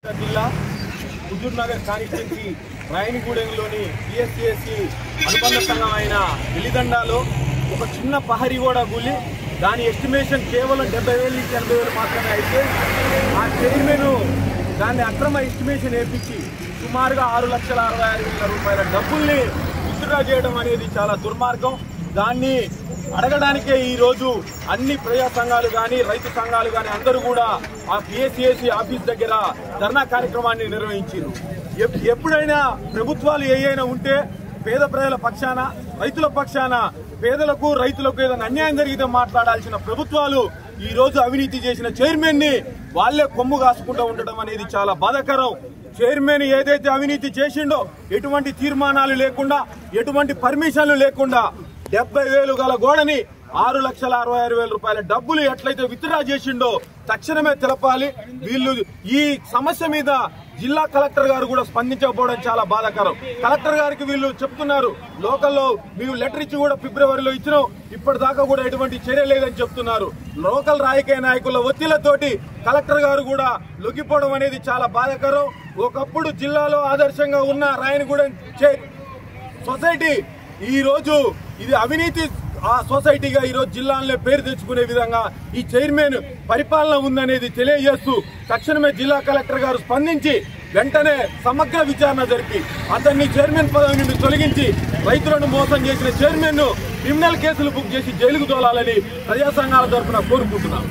జిల్లా Huzur Nagar constituency రాయనిగూడెంలోని PSCSC అనుబంధ సంఘమైన వెలిదండాలో ఒక చిన్న పహరిగోడ గులి దాని ఎస్టిమేషన్ కేవలం 70,000 నుంచి 80,000 మాత్రమే అయితే ఆ చైర్మన్ దాన్ని అక్రమ ఎస్టిమేషన్ వేయించి సుమారుగా 6,66,000 రూపాయల డబ్బుల్ని విత్డ్రా చేయడం అనేది చాలా దుర్మార్గం. దాన్ని అడగడానికే ఈరోజు అన్ని ప్రజా సంఘాలు కానీ రైతు సంఘాలు కానీ అందరూ కూడా ఆ పిఎస్సిఎస్సి ఆఫీస్ దగ్గర ధర్నా కార్యక్రమాన్ని నిర్వహించారు. ఎప్పుడైనా ప్రభుత్వాలు ఏవైనా ఉంటే పేద ప్రజల పక్షాన రైతుల పక్షాన పేదలకు రైతులకు ఏదైనా అన్యాయం జరిగితే మాట్లాడాల్సిన ప్రభుత్వాలు ఈ రోజు అవినీతి చేసిన చైర్మన్ ని వాళ్లే కొమ్ము కాసుకుంటూ ఉండడం అనేది చాలా బాధాకరం. చైర్మన్ ఏదైతే అవినీతి చేసిండో ఎటువంటి తీర్మానాలు లేకుండా ఎటువంటి పర్మిషన్లు లేకుండా 70,000 గల గోడని 6,66,000 రూపాయల డబ్బులు ఎట్లయితే విత్డ్రా చేసిండో తక్షణమే తెలపాలి. వీళ్ళు ఈ సమస్య మీద జిల్లా కలెక్టర్ గారు కూడా స్పందించకపోవడం చాలా బాధాకరం. కలెక్టర్ గారికి వీళ్ళు చెప్తున్నారు లోకల్లో మేము లెటర్ ఇచ్చి కూడా ఫిబ్రవరిలో ఇచ్చినాం, ఇప్పటిదాకా కూడా ఎటువంటి చర్య లేదని చెప్తున్నారు. లోకల్ రాజకీయ నాయకుల ఒత్తిళ్లతోటి కలెక్టర్ గారు కూడా లొంగిపోవడం అనేది చాలా బాధాకరం. ఒకప్పుడు జిల్లాలో ఆదర్శంగా ఉన్న రాయనిగూడెం సొసైటీ ఈ రోజు ఇది అవినీతి ఆ సొసైటీగా ఈ రోజు జిల్లాలో పేరు తెచ్చుకునే విధంగా ఈ చైర్మన్ పరిపాలన ఉందనేది తెలియజేస్తూ తక్షణమే జిల్లా కలెక్టర్ గారు స్పందించి వెంటనే సమగ్ర విచారణ జరిపి అతన్ని చైర్మన్ పదవి నుండి తొలగించి రైతులను మోసం చేసిన చైర్మన్ ను క్రిమినల్ కేసులు బుక్ చేసి జైలుకు తోలాలని ప్రజా సంఘాల తరఫున కోరుకుంటున్నాం.